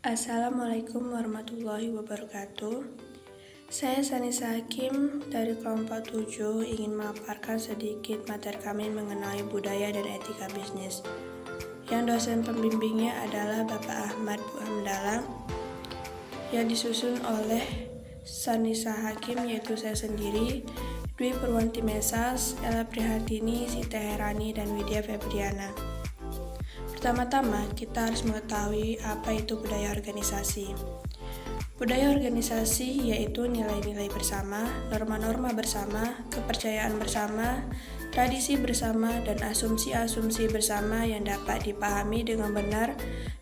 Assalamualaikum warahmatullahi wabarakatuh. Saya Sanisa Hakim dari kelompok 7 ingin memaparkan sedikit materi kami mengenai budaya dan etika bisnis. Yang dosen pembimbingnya adalah Bapak Ahmad Bu Hamdallah, yang disusun oleh Sanisa Hakim yaitu saya sendiri, Dwi Purwanti Mesas, Ella Prihatini, Siti Herani, dan Widya Febriana. Pertama-tama, kita harus mengetahui apa itu budaya organisasi. Budaya organisasi yaitu nilai-nilai bersama, norma-norma bersama, kepercayaan bersama, tradisi bersama, dan asumsi-asumsi bersama yang dapat dipahami dengan benar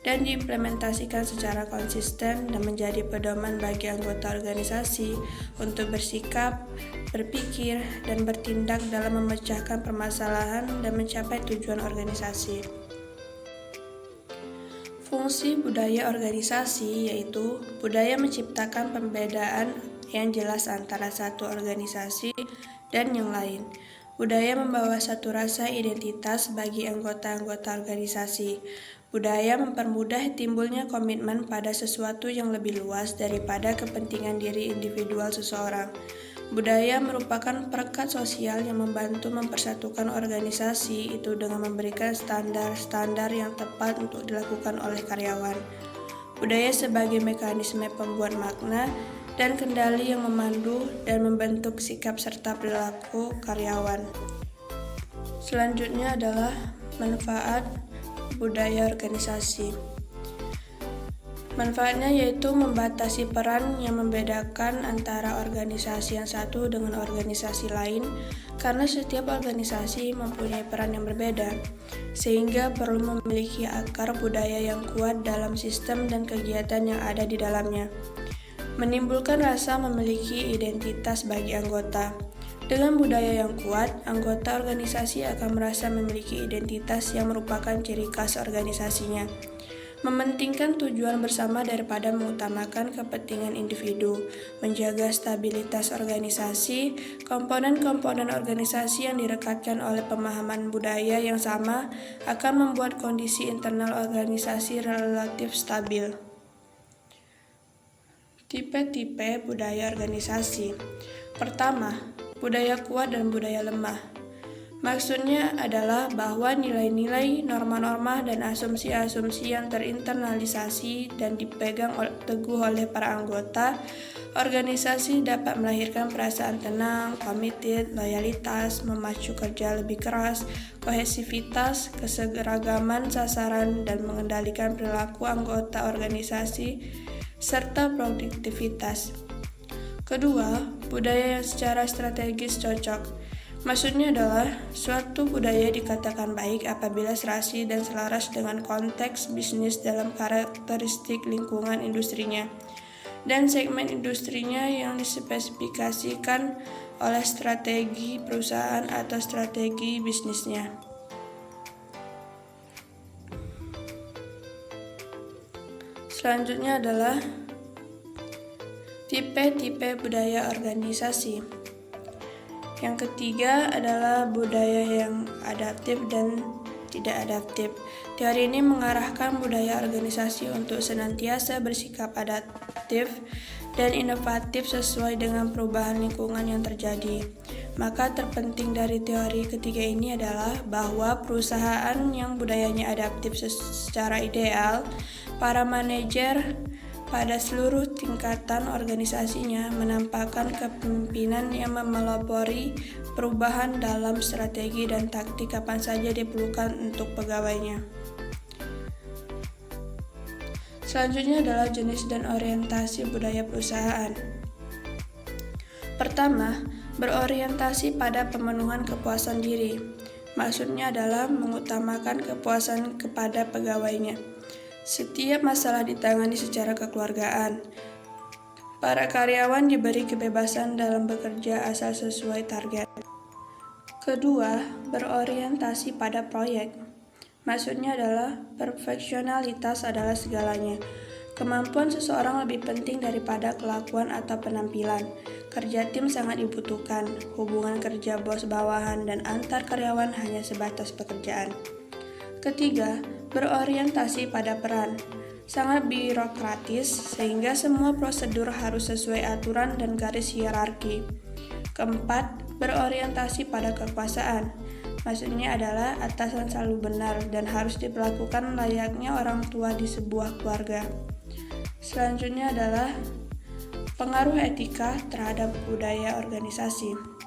dan diimplementasikan secara konsisten dan menjadi pedoman bagi anggota organisasi untuk bersikap, berpikir, dan bertindak dalam memecahkan permasalahan dan mencapai tujuan organisasi. Fungsi budaya organisasi yaitu budaya menciptakan pembedaan yang jelas antara satu organisasi dan yang lain. Budaya membawa satu rasa identitas bagi anggota-anggota organisasi. Budaya mempermudah timbulnya komitmen pada sesuatu yang lebih luas daripada kepentingan diri individual seseorang. Budaya merupakan perekat sosial yang membantu mempersatukan organisasi itu dengan memberikan standar-standar yang tepat untuk dilakukan oleh karyawan. Budaya sebagai mekanisme pembuat makna dan kendali yang memandu dan membentuk sikap serta perilaku karyawan. Selanjutnya adalah manfaat budaya organisasi. Manfaatnya yaitu membatasi peran yang membedakan antara organisasi yang satu dengan organisasi lain karena setiap organisasi mempunyai peran yang berbeda, sehingga perlu memiliki akar budaya yang kuat dalam sistem dan kegiatan yang ada di dalamnya. Menimbulkan rasa memiliki identitas bagi anggota. Dengan budaya yang kuat, anggota organisasi akan merasa memiliki identitas yang merupakan ciri khas organisasinya. Mementingkan tujuan bersama daripada mengutamakan kepentingan individu, menjaga stabilitas organisasi, komponen-komponen organisasi yang direkatkan oleh pemahaman budaya yang sama akan membuat kondisi internal organisasi relatif stabil. Tipe-tipe budaya organisasi. Pertama, budaya kuat dan budaya lemah. Maksudnya adalah bahwa nilai-nilai, norma-norma, dan asumsi-asumsi yang terinternalisasi dan dipegang teguh oleh para anggota organisasi dapat melahirkan perasaan tenang, committed, loyalitas, memacu kerja lebih keras, kohesivitas, keseragaman sasaran, dan mengendalikan perilaku anggota organisasi, serta produktivitas. Kedua, budaya yang secara strategis cocok. Maksudnya adalah suatu budaya dikatakan baik apabila serasi dan selaras dengan konteks bisnis dalam karakteristik lingkungan industrinya dan segmen industrinya yang dispesifikasikan oleh strategi perusahaan atau strategi bisnisnya. Selanjutnya adalah tipe-tipe budaya organisasi. Yang ketiga adalah budaya yang adaptif dan tidak adaptif. Teori ini mengarahkan budaya organisasi untuk senantiasa bersikap adaptif dan inovatif sesuai dengan perubahan lingkungan yang terjadi. Maka terpenting dari teori ketiga ini adalah bahwa perusahaan yang budayanya adaptif secara ideal, para manajer pada seluruh tingkatan organisasinya menampakkan kepemimpinan yang memelopori perubahan dalam strategi dan taktik kapan saja diperlukan untuk pegawainya. Selanjutnya adalah jenis dan orientasi budaya perusahaan. Pertama, berorientasi pada pemenuhan kepuasan diri. Maksudnya adalah mengutamakan kepuasan kepada pegawainya. Setiap masalah ditangani secara kekeluargaan. Para karyawan diberi kebebasan dalam bekerja asal sesuai target. Kedua, berorientasi pada proyek. Maksudnya adalah perfeksionalitas adalah segalanya. Kemampuan seseorang lebih penting daripada kelakuan atau penampilan. Kerja tim sangat dibutuhkan. Hubungan kerja bos bawahan dan antar karyawan hanya sebatas pekerjaan. Ketiga, berorientasi pada peran. sangat birokratis sehingga semua prosedur harus sesuai aturan dan garis hierarki. Keempat, berorientasi pada kekuasaan. Maksudnya adalah atasan selalu benar dan harus diperlakukan layaknya orang tua di sebuah keluarga. Selanjutnya adalah pengaruh etika terhadap budaya organisasi.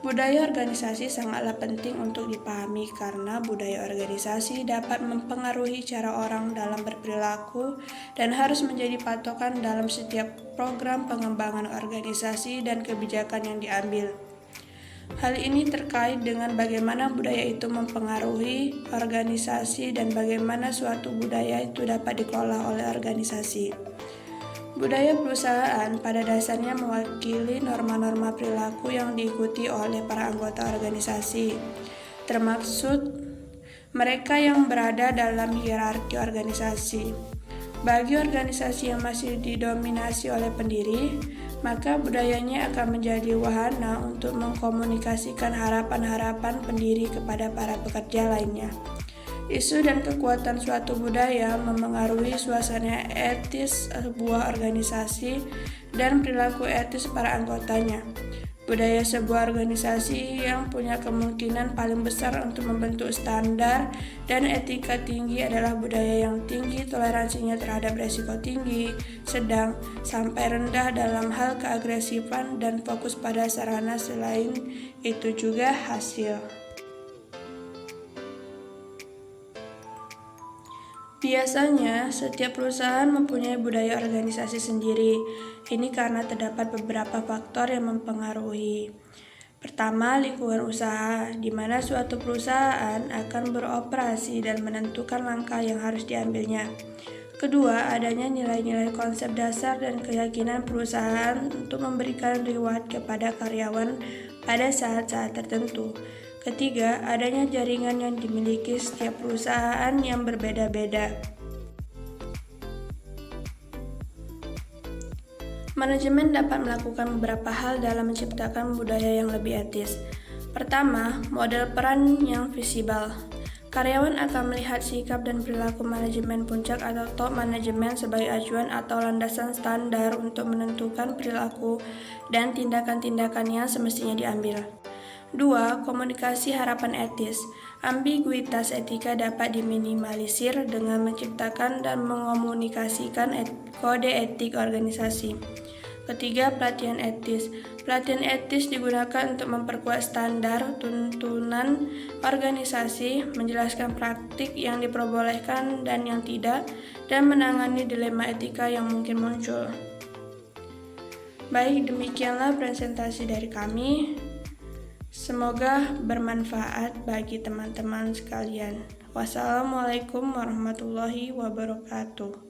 Budaya organisasi sangatlah penting untuk dipahami karena budaya organisasi dapat mempengaruhi cara orang dalam berperilaku dan harus menjadi patokan dalam setiap program pengembangan organisasi dan kebijakan yang diambil. Hal ini terkait dengan bagaimana budaya itu mempengaruhi organisasi dan bagaimana suatu budaya itu dapat dikelola oleh organisasi. Budaya perusahaan pada dasarnya mewakili norma-norma perilaku yang diikuti oleh para anggota organisasi, termaksud mereka yang berada dalam hierarki organisasi. Bagi organisasi yang masih didominasi oleh pendiri, maka budayanya akan menjadi wahana untuk mengkomunikasikan harapan-harapan pendiri kepada para pekerja lainnya. Isu dan kekuatan suatu budaya memengaruhi suasana etis sebuah organisasi dan perilaku etis para anggotanya. Budaya sebuah organisasi yang punya kemungkinan paling besar untuk membentuk standar dan etika tinggi adalah budaya yang tinggi toleransinya terhadap risiko tinggi, sedang, sampai rendah dalam hal keagresifan dan fokus pada sarana selain itu juga hasil. Biasanya, setiap perusahaan mempunyai budaya organisasi sendiri. Ini karena terdapat beberapa faktor yang mempengaruhi. Pertama, lingkungan usaha, di mana suatu perusahaan akan beroperasi dan menentukan langkah yang harus diambilnya. Kedua, adanya nilai-nilai konsep dasar dan keyakinan perusahaan untuk memberikan reward kepada karyawan pada saat-saat tertentu. Ketiga, adanya jaringan yang dimiliki setiap perusahaan yang berbeda-beda. Manajemen dapat melakukan beberapa hal dalam menciptakan budaya yang lebih etis. Pertama, model peran yang visible. Karyawan akan melihat sikap dan perilaku manajemen puncak atau top manajemen sebagai acuan atau landasan standar untuk menentukan perilaku dan tindakan-tindakan yang semestinya diambil. 2. Komunikasi harapan etis. Ambiguitas etika dapat diminimalisir dengan menciptakan dan mengomunikasikan kode etik organisasi. Ketiga, pelatihan etis. Pelatihan etis digunakan untuk memperkuat standar tuntunan organisasi, menjelaskan praktik yang diperbolehkan dan yang tidak, dan menangani dilema etika yang mungkin muncul. Baik, demikianlah presentasi dari kami. Semoga bermanfaat bagi teman-teman sekalian. Wassalamualaikum warahmatullahi wabarakatuh.